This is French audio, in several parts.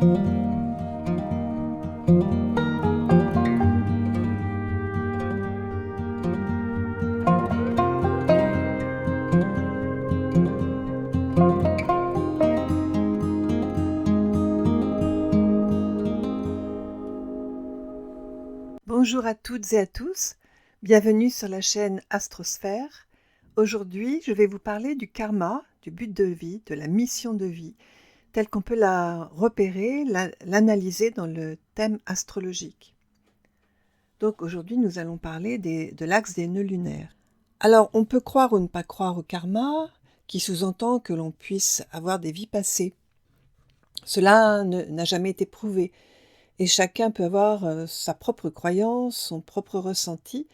Bonjour à toutes et à tous, bienvenue sur la chaîne Astrosphère. Aujourd'hui, je vais vous parler du karma, du but de vie, de la mission de vie, telle qu'on peut la repérer, l'analyser dans le thème astrologique. Donc aujourd'hui, nous allons parler de l'axe des nœuds lunaires. Alors, on peut croire ou ne pas croire au karma, qui sous-entend que l'on puisse avoir des vies passées. Cela n'a jamais été prouvé. Et chacun peut avoir sa propre croyance, son propre ressenti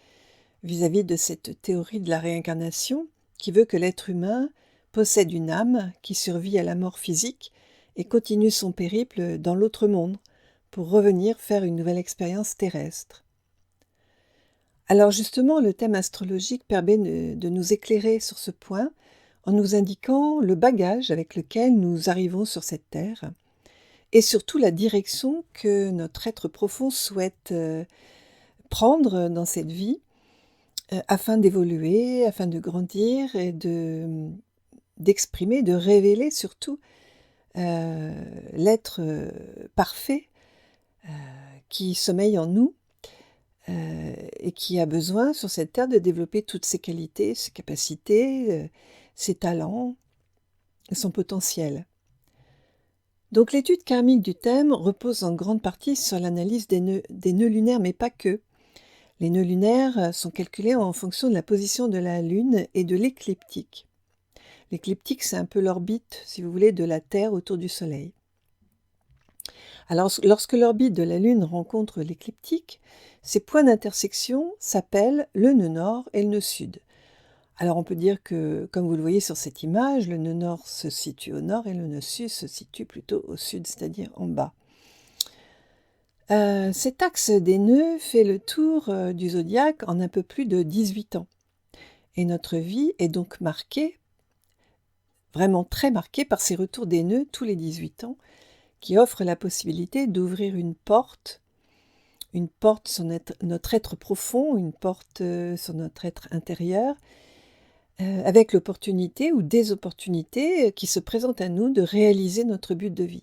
vis-à-vis de cette théorie de la réincarnation qui veut que l'être humain possède une âme qui survit à la mort physique et continue son périple dans l'autre monde pour revenir faire une nouvelle expérience terrestre. Alors justement, le thème astrologique permet de nous éclairer sur ce point en nous indiquant le bagage avec lequel nous arrivons sur cette terre et surtout la direction que notre être profond souhaite prendre dans cette vie afin d'évoluer, afin de grandir et d'exprimer, de révéler surtout l'être parfait qui sommeille en nous et qui a besoin sur cette terre de développer toutes ses qualités, ses capacités, ses talents, son potentiel. Donc l'étude karmique du thème repose en grande partie sur l'analyse des nœuds lunaires, mais pas que. Les nœuds lunaires sont calculés en fonction de la position de la Lune et de l'écliptique. L'écliptique, c'est un peu l'orbite, si vous voulez, de la Terre autour du Soleil. Alors, lorsque l'orbite de la Lune rencontre l'écliptique, ces points d'intersection s'appellent le nœud nord et le nœud sud. Alors on peut dire que, comme vous le voyez sur cette image, le nœud nord se situe au nord et le nœud sud se situe plutôt au sud, c'est-à-dire en bas. Cet axe des nœuds fait le tour du zodiaque en un peu plus de 18 ans. Et notre vie est donc marquée, vraiment très marquée, par ces retours des nœuds tous les 18 ans, qui offrent la possibilité d'ouvrir une porte sur notre être profond, une porte sur notre être intérieur, avec l'opportunité ou des opportunités qui se présentent à nous de réaliser notre but de vie.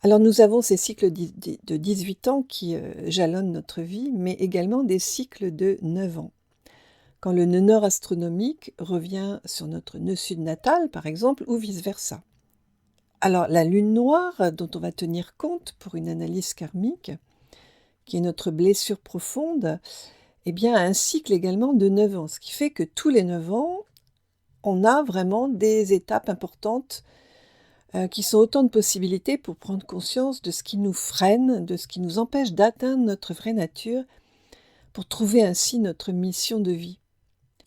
Alors nous avons ces cycles de 18 ans qui jalonnent notre vie, mais également des cycles de 9 ans. Quand le nœud nord astronomique revient sur notre nœud sud natal, par exemple, ou vice-versa. Alors la lune noire, dont on va tenir compte pour une analyse karmique, qui est notre blessure profonde, eh bien, a un cycle également de 9 ans, ce qui fait que tous les 9 ans, on a vraiment des étapes importantes qui sont autant de possibilités pour prendre conscience de ce qui nous freine, de ce qui nous empêche d'atteindre notre vraie nature, pour trouver ainsi notre mission de vie.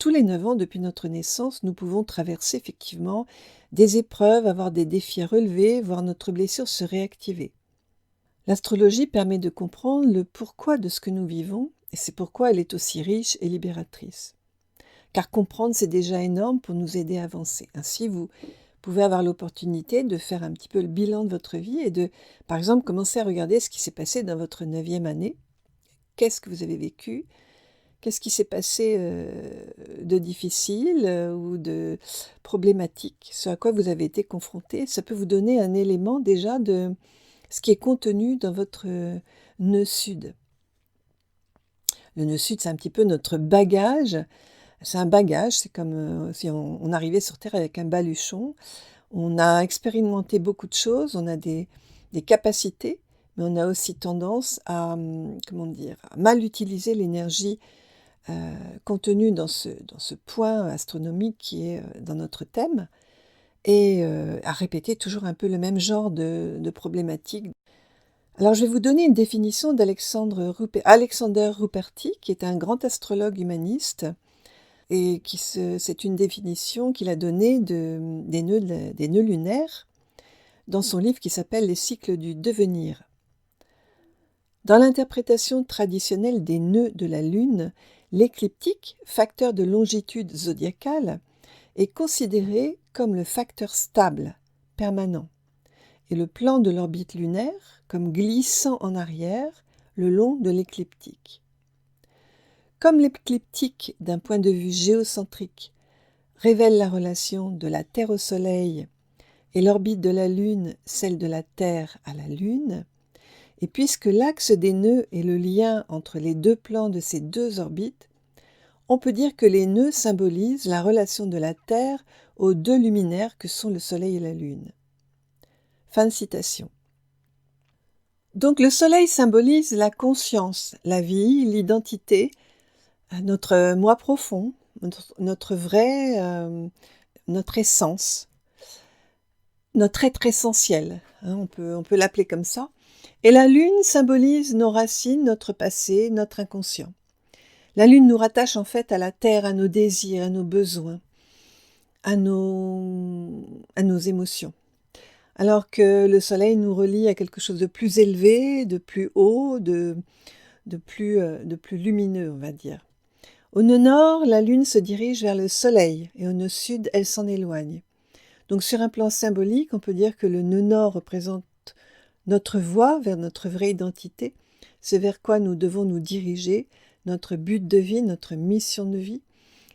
Tous les 9 ans, depuis notre naissance, nous pouvons traverser effectivement des épreuves, avoir des défis à relever, voir notre blessure se réactiver. L'astrologie permet de comprendre le pourquoi de ce que nous vivons, et c'est pourquoi elle est aussi riche et libératrice. Car comprendre, c'est déjà énorme pour nous aider à avancer. Ainsi, vous pouvez avoir l'opportunité de faire un petit peu le bilan de votre vie et de, par exemple, commencer à regarder ce qui s'est passé dans votre 9e année. Qu'est-ce que vous avez vécu ? Qu'est-ce qui s'est passé de difficile ou de problématique, ce à quoi vous avez été confronté? Ça peut vous donner un élément déjà de ce qui est contenu dans votre nœud sud. Le nœud sud, c'est un petit peu notre bagage. C'est un bagage, c'est comme si on arrivait sur Terre avec un baluchon. On a expérimenté beaucoup de choses, on a des capacités, mais on a aussi tendance à mal utiliser l'énergie contenue dans ce point astronomique qui est dans notre thème, et à répéter toujours un peu le même genre de problématiques. Alors je vais vous donner une définition d'Alexander Ruperti, qui est un grand astrologue humaniste, et c'est une définition qu'il a donnée des nœuds lunaires dans son livre qui s'appelle « Les cycles du devenir ». Dans l'interprétation traditionnelle des nœuds de la Lune, l'écliptique, facteur de longitude zodiacale, est considéré comme le facteur stable, permanent. et le plan de l'orbite lunaire comme glissant en arrière le long de l'écliptique. Comme l'écliptique, d'un point de vue géocentrique, révèle la relation de la Terre au Soleil et l'orbite de la Lune, celle de la Terre à la Lune, et puisque l'axe des nœuds est le lien entre les deux plans de ces deux orbites, on peut dire que les nœuds symbolisent la relation de la Terre aux deux luminaires que sont le Soleil et la Lune. Fin de citation. Donc le Soleil symbolise la conscience, la vie, l'identité, notre moi profond, notre vrai, notre essence, notre être essentiel, hein, on peut l'appeler comme ça. Et la Lune symbolise nos racines, notre passé, notre inconscient. La Lune nous rattache en fait à la Terre, à nos désirs, à nos besoins, à nos émotions. Alors que le Soleil nous relie à quelque chose de plus élevé, de plus haut, de plus lumineux, on va dire. Au nœud nord, la Lune se dirige vers le Soleil et au nœud sud, elle s'en éloigne. Donc sur un plan symbolique, on peut dire que le nœud nord représente notre voie vers notre vraie identité, ce vers quoi nous devons nous diriger, notre but de vie, notre mission de vie.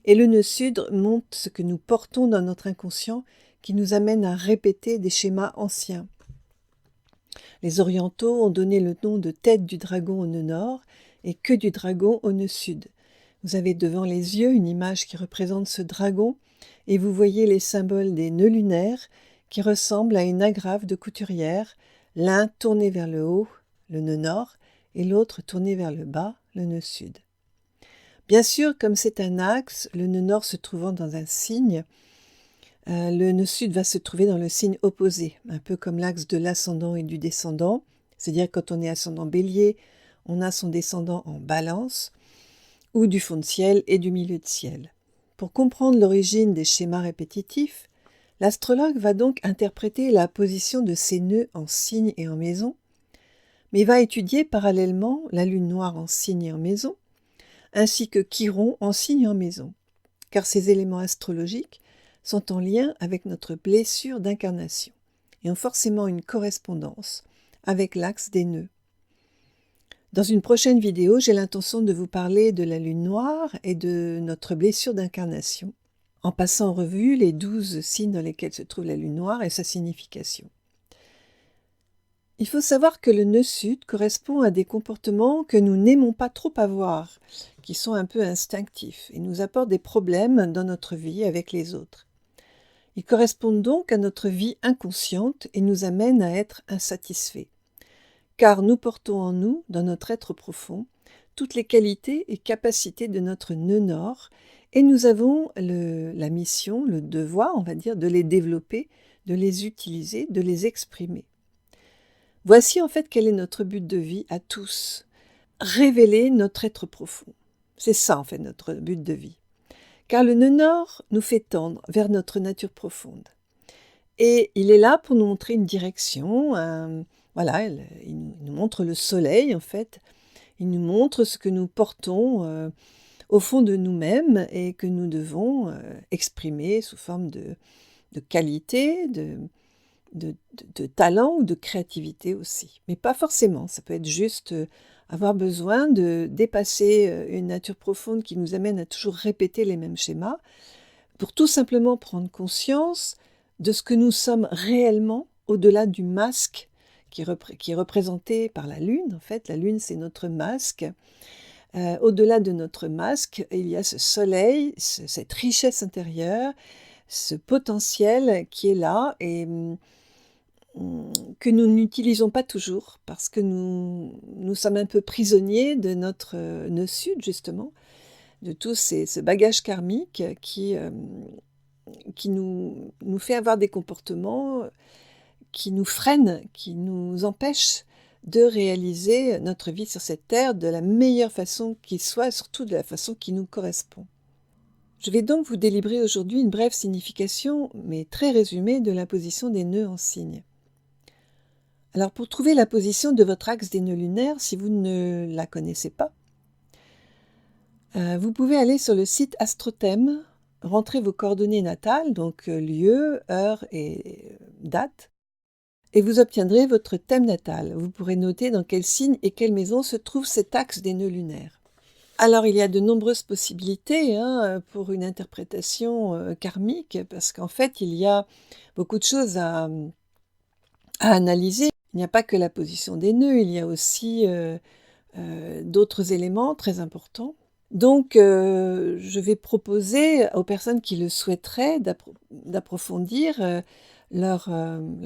Et le nœud sud montre ce que nous portons dans notre inconscient qui nous amène à répéter des schémas anciens. Les orientaux ont donné le nom de tête du dragon au nœud nord et queue du dragon au nœud sud. Vous avez devant les yeux une image qui représente ce dragon et vous voyez les symboles des nœuds lunaires qui ressemblent à une agrafe de couturière, l'un tourné vers le haut, le nœud nord, et l'autre tourné vers le bas, le nœud sud. Bien sûr, comme c'est un axe, le nœud nord se trouvant dans un signe, le nœud sud va se trouver dans le signe opposé, un peu comme l'axe de l'ascendant et du descendant, c'est-à-dire quand on est ascendant bélier, on a son descendant en balance, ou du fond de ciel et du milieu de ciel. Pour comprendre l'origine des schémas répétitifs, l'astrologue va donc interpréter la position de ces nœuds en signe et en maison, mais va étudier parallèlement la lune noire en signe et en maison, ainsi que Chiron en signe et en maison, car ces éléments astrologiques sont en lien avec notre blessure d'incarnation et ont forcément une correspondance avec l'axe des nœuds. Dans une prochaine vidéo, j'ai l'intention de vous parler de la lune noire et de notre blessure d'incarnation, en passant en revue les 12 signes dans lesquels se trouve la lune noire et sa signification. Il faut savoir que le nœud sud correspond à des comportements que nous n'aimons pas trop avoir, qui sont un peu instinctifs et nous apportent des problèmes dans notre vie avec les autres. Ils correspondent donc à notre vie inconsciente et nous amènent à être insatisfaits. Car nous portons en nous, dans notre être profond, toutes les qualités et capacités de notre nœud nord, et nous avons la mission, le devoir, on va dire, de les développer, de les utiliser, de les exprimer. Voici en fait quel est notre but de vie à tous, révéler notre être profond. C'est ça en fait notre but de vie. Car le nœud nord nous fait tendre vers notre nature profonde. Et il est là pour nous montrer une direction, voilà, il nous montre le soleil en fait, il nous montre ce que nous portons au fond de nous-mêmes et que nous devons exprimer sous forme de qualité, de talent ou de créativité aussi. Mais pas forcément, ça peut être juste avoir besoin de dépasser une nature profonde qui nous amène à toujours répéter les mêmes schémas, pour tout simplement prendre conscience de ce que nous sommes réellement au-delà du masque qui est représenté par la Lune. En fait, la Lune, c'est notre masque. Au-delà de notre masque, il y a ce soleil, cette richesse intérieure, ce potentiel qui est là et que nous n'utilisons pas toujours parce que nous sommes un peu prisonniers de notre nœud sud, justement, de tout ce bagage karmique qui nous fait avoir des comportements qui nous freinent, qui nous empêchent de réaliser notre vie sur cette terre de la meilleure façon qui soit, et surtout de la façon qui nous correspond. Je vais donc vous délivrer aujourd'hui une brève signification, mais très résumée, de la position des nœuds en signe. Alors pour trouver la position de votre axe des nœuds lunaires, si vous ne la connaissez pas, vous pouvez aller sur le site Astrothème, rentrer vos coordonnées natales, donc lieu, heure et date, et vous obtiendrez votre thème natal. Vous pourrez noter dans quel signe et quelle maison se trouve cet axe des nœuds lunaires. Alors, il y a de nombreuses possibilités pour une interprétation karmique, parce qu'en fait, il y a beaucoup de choses à analyser. Il n'y a pas que la position des nœuds, il y a aussi d'autres éléments très importants. Donc, je vais proposer aux personnes qui le souhaiteraient d'approfondir leur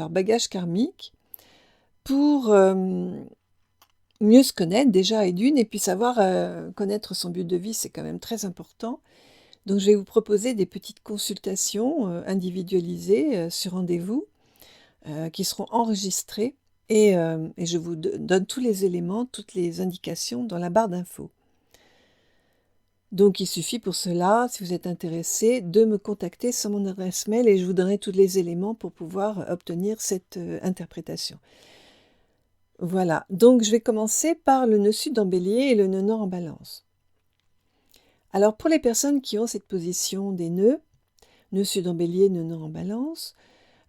bagage karmique pour mieux se connaître déjà et d'une, et puis savoir connaître son but de vie, c'est quand même très important. Donc, je vais vous proposer des petites consultations individualisées sur rendez-vous qui seront enregistrées et je vous donne tous les éléments, toutes les indications dans la barre d'infos. Donc, il suffit pour cela, si vous êtes intéressé, de me contacter sur mon adresse mail et je vous donnerai tous les éléments pour pouvoir obtenir cette interprétation. Voilà, donc je vais commencer par le nœud sud en bélier et le nœud nord en balance. Alors, pour les personnes qui ont cette position des nœud sud en bélier, nœud nord en balance,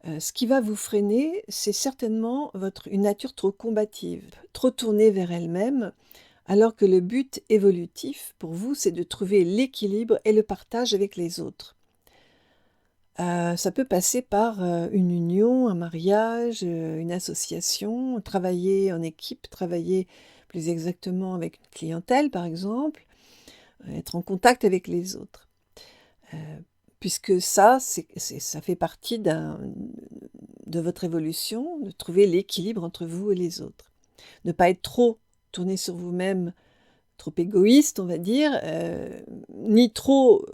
ce qui va vous freiner, c'est certainement une nature trop combative, trop tournée vers elle-même, alors que le but évolutif pour vous, c'est de trouver l'équilibre et le partage avec les autres. Ça peut passer par une union, un mariage, une association, travailler en équipe, travailler plus exactement avec une clientèle par exemple, être en contact avec les autres. Puisque ça fait partie de votre évolution, de trouver l'équilibre entre vous et les autres. Ne pas être trop tourné sur vous-même, trop égoïste, on va dire, ni trop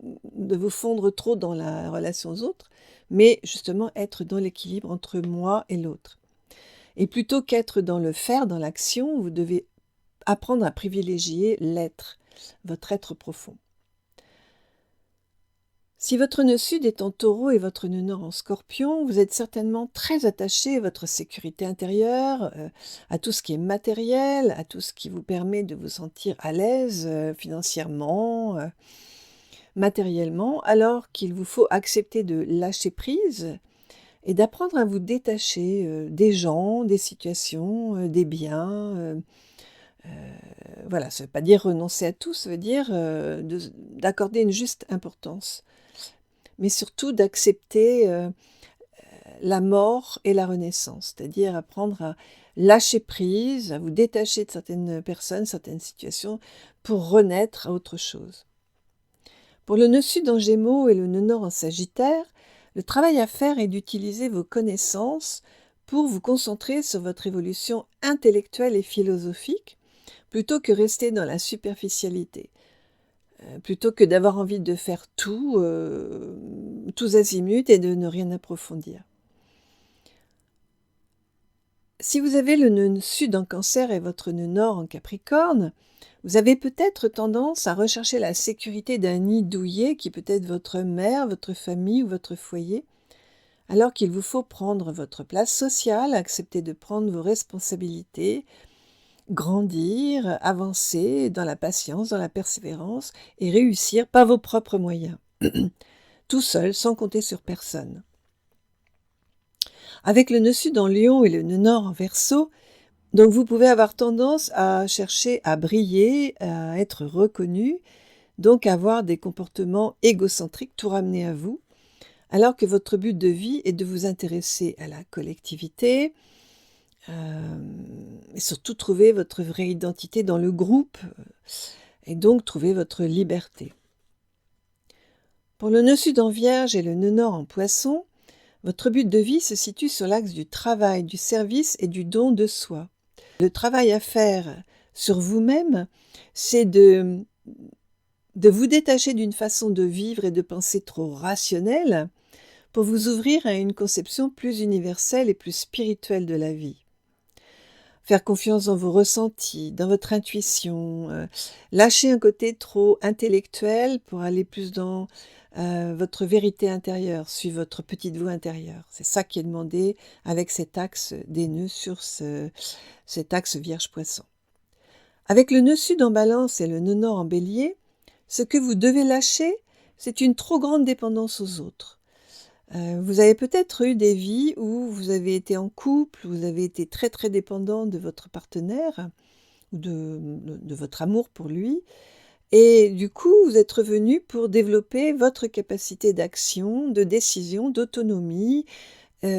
de vous fondre trop dans la relation aux autres, mais justement être dans l'équilibre entre moi et l'autre. Et plutôt qu'être dans le faire, dans l'action, vous devez apprendre à privilégier l'être, votre être profond. Si votre nœud sud est en taureau et votre nœud nord en scorpion, vous êtes certainement très attaché à votre sécurité intérieure, à tout ce qui est matériel, à tout ce qui vous permet de vous sentir à l'aise financièrement, matériellement, alors qu'il vous faut accepter de lâcher prise et d'apprendre à vous détacher des gens, des situations, des biens. Voilà, ça ne veut pas dire renoncer à tout, ça veut dire d'accorder une juste importance, mais surtout d'accepter la mort et la renaissance, c'est-à-dire apprendre à lâcher prise, à vous détacher de certaines personnes, certaines situations, pour renaître à autre chose. Pour le nœud sud en Gémeaux et le nœud nord en Sagittaire, le travail à faire est d'utiliser vos connaissances pour vous concentrer sur votre évolution intellectuelle et philosophique, plutôt que rester dans la superficialité. Plutôt que d'avoir envie de faire tout, tous azimuts et de ne rien approfondir. Si vous avez le nœud sud en Cancer et votre nœud nord en Capricorne, vous avez peut-être tendance à rechercher la sécurité d'un nid douillet qui peut être votre mère, votre famille ou votre foyer, alors qu'il vous faut prendre votre place sociale, accepter de prendre vos responsabilités, grandir, avancer dans la patience, dans la persévérance et réussir par vos propres moyens, tout seul, sans compter sur personne. Avec le nœud sud en Lion et le nœud nord en Verseau, donc vous pouvez avoir tendance à chercher à briller, à être reconnu, donc avoir des comportements égocentriques, tout ramener à vous, alors que votre but de vie est de vous intéresser à la collectivité, et surtout trouver votre vraie identité dans le groupe, et donc trouver votre liberté. Pour le nœud sud en Vierge et le nœud nord en Poisson, votre but de vie se situe sur l'axe du travail, du service et du don de soi. Le travail à faire sur vous-même, c'est de vous détacher d'une façon de vivre et de penser trop rationnelle pour vous ouvrir à une conception plus universelle et plus spirituelle de la vie. Faire confiance dans vos ressentis, dans votre intuition, lâcher un côté trop intellectuel pour aller plus dans votre vérité intérieure, suivre votre petite voix intérieure. C'est ça qui est demandé avec cet axe des nœuds sur cet axe Vierge-Poisson. Avec le nœud sud en Balance et le nœud nord en Bélier, ce que vous devez lâcher, c'est une trop grande dépendance aux autres. Vous avez peut-être eu des vies où vous avez été en couple, vous avez été très, très dépendant de votre partenaire ou de votre amour pour lui et du coup, vous êtes revenu pour développer votre capacité d'action, de décision, d'autonomie,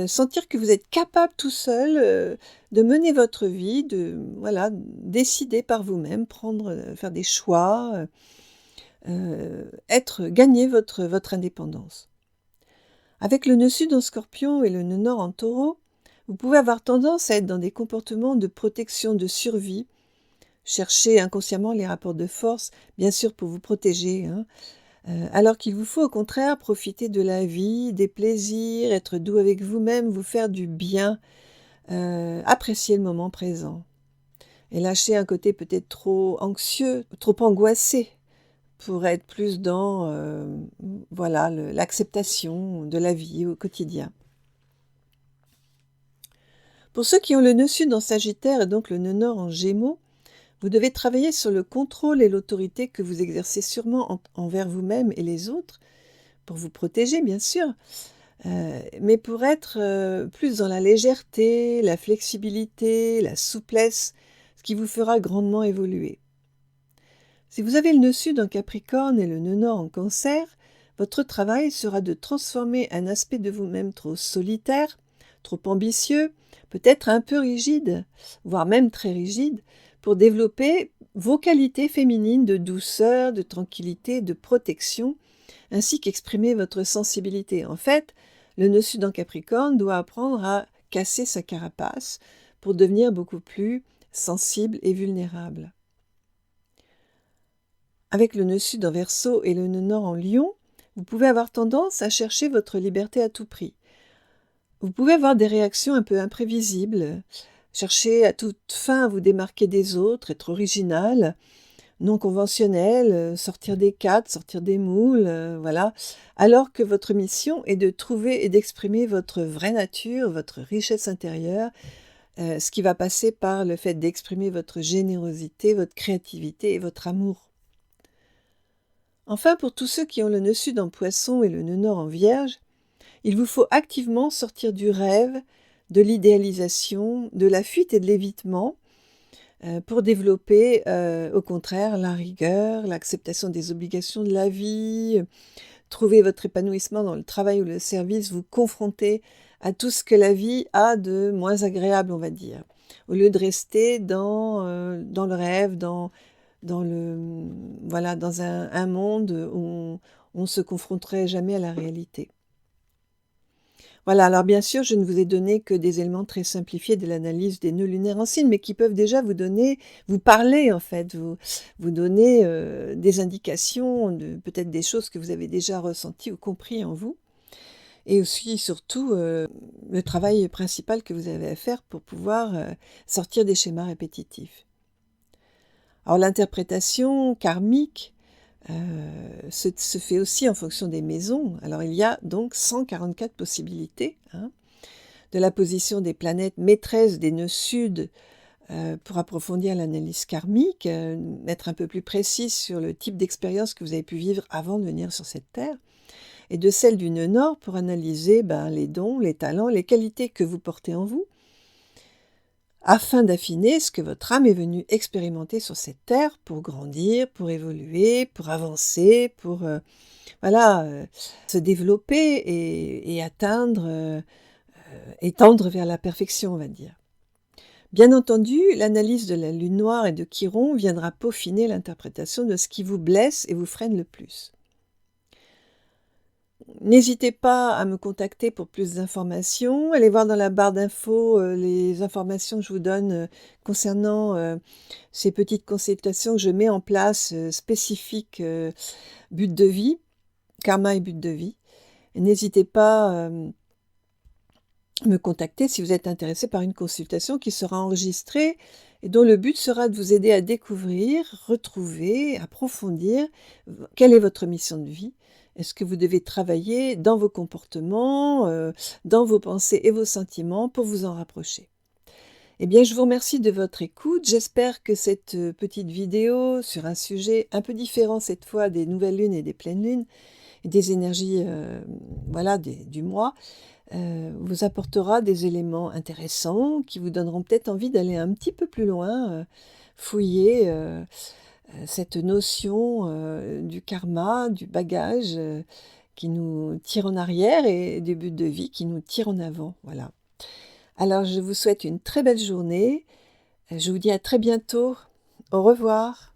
sentir que vous êtes capable tout seul, de mener votre vie, de voilà, décider par vous-même, prendre, faire des choix, gagner votre indépendance. Avec le nœud sud en Scorpion et le nœud nord en Taureau, vous pouvez avoir tendance à être dans des comportements de protection, de survie, chercher inconsciemment les rapports de force, bien sûr pour vous protéger, hein, alors qu'il vous faut au contraire profiter de la vie, des plaisirs, être doux avec vous-même, vous faire du bien, apprécier le moment présent et lâcher un côté peut-être trop anxieux, trop angoissé pour être plus dans voilà, l'acceptation de la vie au quotidien. Pour ceux qui ont le nœud sud en Sagittaire et donc le nœud nord en Gémeaux, vous devez travailler sur le contrôle et l'autorité que vous exercez sûrement envers vous-même et les autres, pour vous protéger bien sûr, mais pour être plus dans la légèreté, la flexibilité, la souplesse, ce qui vous fera grandement évoluer. Si vous avez le nœud sud en Capricorne et le nœud nord en Cancer, votre travail sera de transformer un aspect de vous-même trop solitaire, trop ambitieux, peut-être un peu rigide, voire même très rigide, pour développer vos qualités féminines de douceur, de tranquillité, de protection, ainsi qu'exprimer votre sensibilité. En fait, le nœud sud en Capricorne doit apprendre à casser sa carapace pour devenir beaucoup plus sensible et vulnérable. Avec le nœud sud en Verseau et le nœud nord en Lion, vous pouvez avoir tendance à chercher votre liberté à tout prix. Vous pouvez avoir des réactions un peu imprévisibles, chercher à toute fin à vous démarquer des autres, être original, non conventionnel, sortir des cadres, sortir des moules, voilà, alors que votre mission est de trouver et d'exprimer votre vraie nature, votre richesse intérieure, ce qui va passer par le fait d'exprimer votre générosité, votre créativité et votre amour. Enfin, pour tous ceux qui ont le nœud sud en Poisson et le nœud nord en Vierge, il vous faut activement sortir du rêve, de l'idéalisation, de la fuite et de l'évitement pour développer au contraire la rigueur, l'acceptation des obligations de la vie, trouver votre épanouissement dans le travail ou le service, vous confronter à tout ce que la vie a de moins agréable, on va dire, au lieu de rester dans le rêve, dans un monde où on ne se confronterait jamais à la réalité. Voilà, alors bien sûr, je ne vous ai donné que des éléments très simplifiés de l'analyse des nœuds lunaires en signe, mais qui peuvent déjà vous parler en fait, vous donner des indications, peut-être des choses que vous avez déjà ressenties ou compris en vous, et aussi surtout le travail principal que vous avez à faire pour pouvoir sortir des schémas répétitifs. Alors l'interprétation karmique se fait aussi en fonction des maisons. Alors il y a donc 144 possibilités de la position des planètes maîtresses des nœuds sud pour approfondir l'analyse karmique, être un peu plus précis sur le type d'expérience que vous avez pu vivre avant de venir sur cette terre, et de celle du nœud nord pour analyser les dons, les talents, les qualités que vous portez en vous, afin d'affiner ce que votre âme est venue expérimenter sur cette terre pour grandir, pour évoluer, pour avancer, pour se développer et atteindre et tendre vers la perfection, on va dire. Bien entendu, l'analyse de la lune noire et de Chiron viendra peaufiner l'interprétation de ce qui vous blesse et vous freine le plus. N'hésitez pas à me contacter pour plus d'informations. Allez voir dans la barre d'infos les informations que je vous donne concernant ces petites consultations que je mets en place spécifiques but de vie, karma et but de vie. Et n'hésitez pas à me contacter si vous êtes intéressé par une consultation qui sera enregistrée et dont le but sera de vous aider à découvrir, retrouver, approfondir quelle est votre mission de vie. Est-ce que vous devez travailler dans vos comportements, dans vos pensées et vos sentiments pour vous en rapprocher? Eh bien, je vous remercie de votre écoute. J'espère que cette petite vidéo sur un sujet un peu différent cette fois des nouvelles lunes et des pleines lunes des énergies voilà, du mois vous apportera des éléments intéressants qui vous donneront peut-être envie d'aller un petit peu plus loin, fouiller cette notion du karma, du bagage qui nous tire en arrière et du but de vie qui nous tire en avant. Voilà. Alors je vous souhaite une très belle journée. Je vous dis à très bientôt. Au revoir.